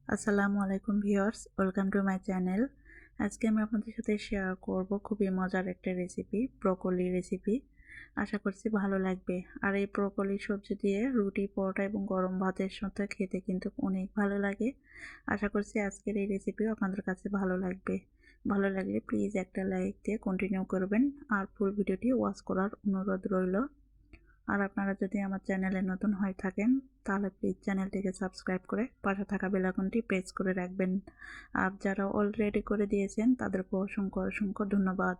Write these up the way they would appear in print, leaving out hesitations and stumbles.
আসসালামু আলাইকুম viewers, welcome to my channel. আজকে আমি আপনাদের সাথে শেয়ার করব খুবই মজার একটা রেসিপি, ব্রোকলি রেসিপি। আশা করছি ভালো লাগবে। আর এই ব্রোকলি সবজি দিয়ে রুটি, পরোটা এবং গরম ভাতের সাথে খেতে কিন্তু অনেক ভালো লাগে। আশা করছি আজকের এই রেসিপিও আপনাদের কাছে ভালো লাগবে। ভালো লাগলে প্লিজ একটা লাইক দিয়ে কন্টিনিউ করবেন আর ফুল ভিডিওটি ওয়াচ করার অনুরোধ রইল। আর আপনারা যদি আমার চ্যানেলে নতুন হয়ে থাকেন তাহলে প্লিজ চ্যানেলটিকে সাবস্ক্রাইব করে পাশে থাকা বেল আইকনটি প্রেস করে রাখবেন। আর যারা অলরেডি করে দিয়েছেন তাদেরকে অসংখ্য অসংখ্য ধন্যবাদ।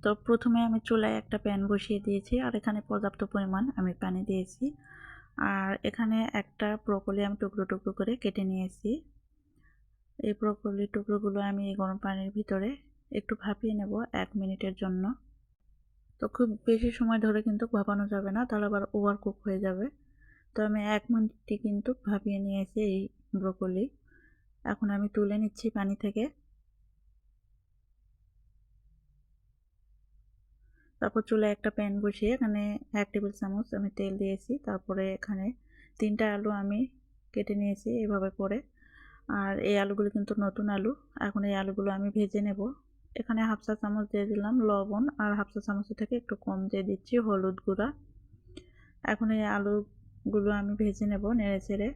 তো প্রথমে আমি চুলায় একটা প্যান বসিয়ে দিয়েছি আর এখানে পর্যাপ্ত পরিমাণ আমি পানি দিয়েছি। আর এখানে একটা ব্রোকলি আমি টুকরো টুকরো করে কেটে নিয়েছি। এই ব্রোকলির টুকরোগুলো আমি এই গরম পানির ভিতরে একটু ভাপিয়ে নেব 1 মিনিটের জন্য। তো খুব বেশি সময় ধরে কিন্তু ভাপানো যাবে না, তাহলে আবার ওভার কুক হয়ে যাবে। তো আমি 1 মিনিটই কিন্তু ভাপিয়ে নিয়েছি এই ব্রোকলি। এখন আমি তুলে নিচ্ছি পানি থেকে। তারপর চুলায় একটা প্যান বসিয়ে এখানে 1 টেবিল চামচ আমি তেল দিয়েছি। তারপরে এখানে 3টা আলু আমি কেটে নিয়েছি এভাবে করে। আর এই আলুগুলো কিন্তু নতুন আলু। এখন এই আলুগুলো আমি ভেজে নেব। এখানে হাফ চা চামচ দিয়ে দিলাম লবণ আর হাফ চা চামচের থেকে একটু কম দিয়ে দিচ্ছি হলুদ গুঁড়া। এখন এই আলুগুলো আমি ভেজে নেব নেড়ে চেড়ে।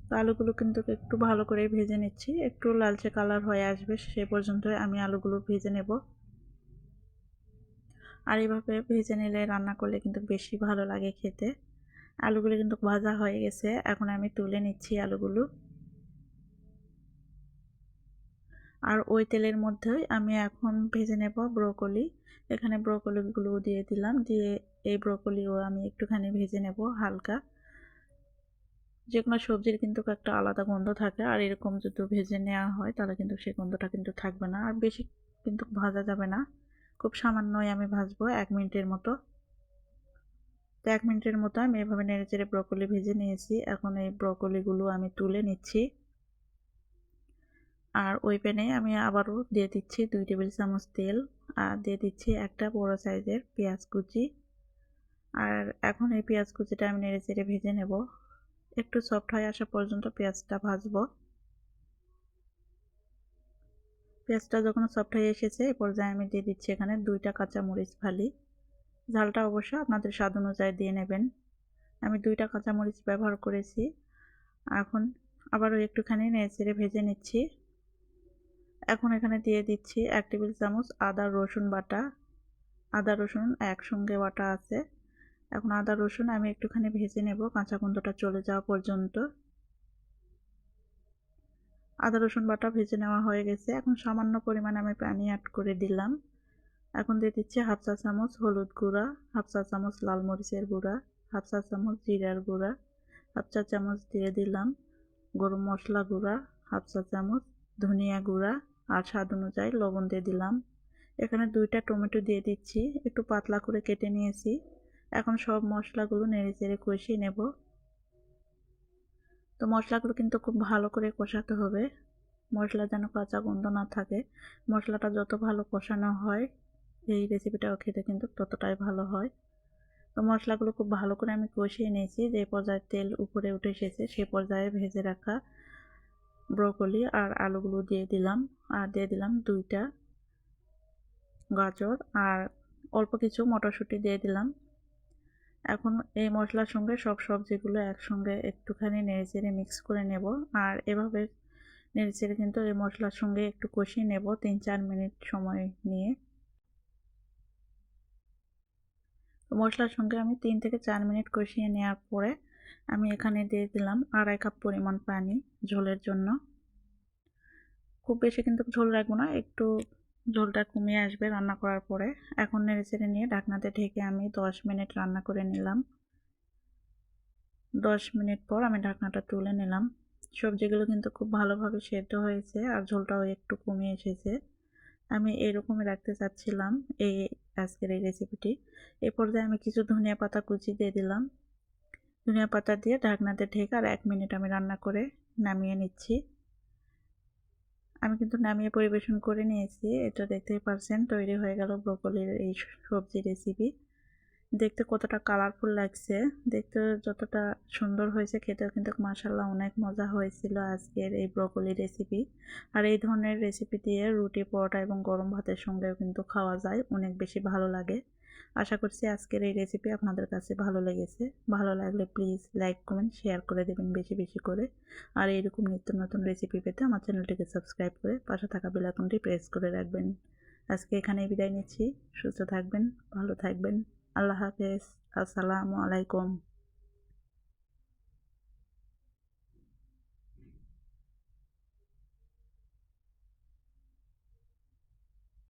তো আলুগুলো কিন্তু একটু ভালো করে ভেজে নিচ্ছি, একটু লালচে কালার হয়ে আসবে সে পর্যন্ত আমি আলুগুলো ভেজে নেব। আর এইভাবে ভেজে নিলে রান্না করলে কিন্তু বেশি ভালো লাগে খেতে। আলুগুলো কিন্তু ভাজা হয়ে গেছে, এখন আমি তুলে নিচ্ছি আলুগুলো। আর ওই তেলের মধ্যেই আমি এখন ভেজে নেব ব্রোকলি। এখানে ব্রোকলিগুলো দিয়ে দিলাম, দিয়ে এই ব্রোকলিও আমি একটুখানি ভেজে নেব হালকা। যে কোনো সবজির কিন্তু একটা আলাদা গন্ধ থাকে, আর এরকম যদি ভেজে নেওয়া হয় তাহলে কিন্তু সেই গন্ধটা কিন্তু থাকবে না। আর বেশি কিন্তু ভাজা যাবে না, খুব সামান্যই আমি ভাজবো 1 মিনিটের মতো। তো 1 মিনিটের মতো আমি এভাবে নেড়েচেড়ে ব্রোকলি ভেজে নিয়েছি। এখন এই ব্রোকলিগুলো আমি তুলে নিচ্ছি। আর ওই প্যানে আমি আবারও দিয়ে দিচ্ছি 2 টেবিল চামচ তেল আর দিয়ে দিচ্ছি একটা বড় সাইজের পেঁয়াজ কুচি। আর এখন এই পেঁয়াজ কুচিটা আমি নেড়েচেড়ে ভেজে নেব, একটু সফট হয়ে আসা পর্যন্ত পেঁয়াজটা ভাজবো। পেঁয়াজটা যখন সফট হয়ে এসেছে এই পর্যায়ে আমি দিয়ে দিচ্ছি এখানে 2টা কাঁচা মরিচ ফালি। ঝালটা অবশ্য আপনাদের স্বাদ অনুযায়ী দিয়ে নেবেন। আমি 2টা কাঁচা মরিচ ব্যবহার করেছি। এখন আবারও একটুখানি নেড়েচেড়ে ভেজে নিচ্ছি। এখন এখানে দিয়ে দিচ্ছি 1 টেবিল চামচ আদা রসুন বাটা। আদা রসুন একসঙ্গে বাটা আছে। এখন আদা রসুন আমি একটুখানি ভেজে নেব কাঁচা গন্ধটা চলে যাওয়া পর্যন্ত। আদা রসুন বাটা ভেজে নেওয়া হয়ে গেছে। এখন সামান্য পরিমাণ আমি পানি অ্যাড করে দিলাম। এখন দিয়ে দিচ্ছি হাফ চা চামচ হলুদ গুঁড়া, হাফ চা চামচ লাল মরিচের গুঁড়া, হাফ চা চামচ জিরার গুঁড়া, হাফ চা চামচ দিয়ে দিলাম গরম মশলা গুঁড়া, হাফ চা চামচ ধনিয়া গুঁড়া আর স্বাদ অনুযায়ী লবণ দিয়ে দিলাম। এখানে 2টা টমেটো দিয়ে দিচ্ছি, একটু পাতলা করে কেটে নিয়েছি। এখন সব মশলাগুলো নেড়েচেড়ে কষিয়ে নেব। তো মশলাগুলো কিন্তু খুব ভালো করে কষাতে হবে, মশলা যেন কাঁচা গন্ধ না থাকে। মশলাটা যত ভালো কষানো হয় এই রেসিপিটাও খেতে কিন্তু ততটাই ভালো হয়। তো মশলাগুলো খুব ভালো করে আমি কষিয়ে নিয়েছি। যে পর্যায়ে তেল উপরে উঠে এসেছে সে পর্যায়ে ভেজে রাখা ব্রোকলি আর আলুগুলো দিয়ে দিলাম। আর দিয়ে দিলাম 2টা গাজর আর অল্প কিছু মটরশুঁটি দিয়ে দিলাম। এখন এই মশলার সঙ্গে সব সবজিগুলো একসঙ্গে একটুখানি নেড়েচেড়ে মিক্স করে নেব। আর এভাবে নেড়েচেড়ে কিন্তু এই মশলার সঙ্গে একটু কষিয়ে নেব 3-4 মিনিট সময় নিয়ে। মশলার সঙ্গে আমি 3 থেকে 4 মিনিট কষিয়ে নেওয়ার পরে আমি এখানে দিয়ে দিলাম 2.5 কাপ পরিমাণ পানি ঝোলের জন্য। খুব বেশি কিন্তু ঝোল রাখবো না, একটু ঝোলটা কমিয়ে আসবে রান্না করার পরে। এখন নেড়েচেড়ে নিয়ে ঢাকনাতে ঢেকে আমি 10 মিনিট রান্না করে নিলাম। 10 মিনিট পর আমি ঢাকনাটা তুলে নিলাম। সবজিগুলো কিন্তু খুব ভালোভাবে সেদ্ধ হয়েছে আর ঝোলটাও একটু কমে এসেছে। আমি এরকমই রাখতে চাচ্ছিলাম এই আজকের এই রেসিপিটি। এই পর্যায়ে আমি কিছু ধনিয়া পাতা কুচি দিয়ে দিলাম। ধনিয়া পাতা দিয়ে ঢাকনাতে ঢেকে আর 1 মিনিট আমি রান্না করে নামিয়ে নিচ্ছি। আমি কিন্তু নামিয়ে পরিবেশন করে নিয়েছি। এটা দেখতেই পারছেন তৈরি হয়ে গেল ব্রোকলির এই সবজি রেসিপি। দেখতে কতটা কালারফুল লাগছে, দেখতে যতটা সুন্দর হয়েছে খেতেও কিন্তু মাশাআল্লাহ অনেক মজা হয়েছিল আজকের এই ব্রকলি রেসিপি। আর এই ধরনের রেসিপি দিয়ে রুটি, পরোটা এবং গরম ভাতের সঙ্গেও কিন্তু খাওয়া যায়, অনেক বেশি ভালো লাগে। আশা করছি আজকের এই রেসিপি আপনাদের কাছে ভালো লেগেছে। ভালো লাগলে প্লিজ লাইক, কমেন্ট, শেয়ার করে দেবেন বেশি বেশি করে। আর এইরকম নিত্য নতুন রেসিপি পেতে আমার চ্যানেলটিকে সাবস্ক্রাইব করে পাশে থাকা বেল আইকনটি প্রেস করে রাখবেন। আজকে এখানেই বিদায় নিচ্ছি। সুস্থ থাকবেন, ভালো থাকবেন। আল্লাহ হাফেজ। আসসালামু আলাইকুম।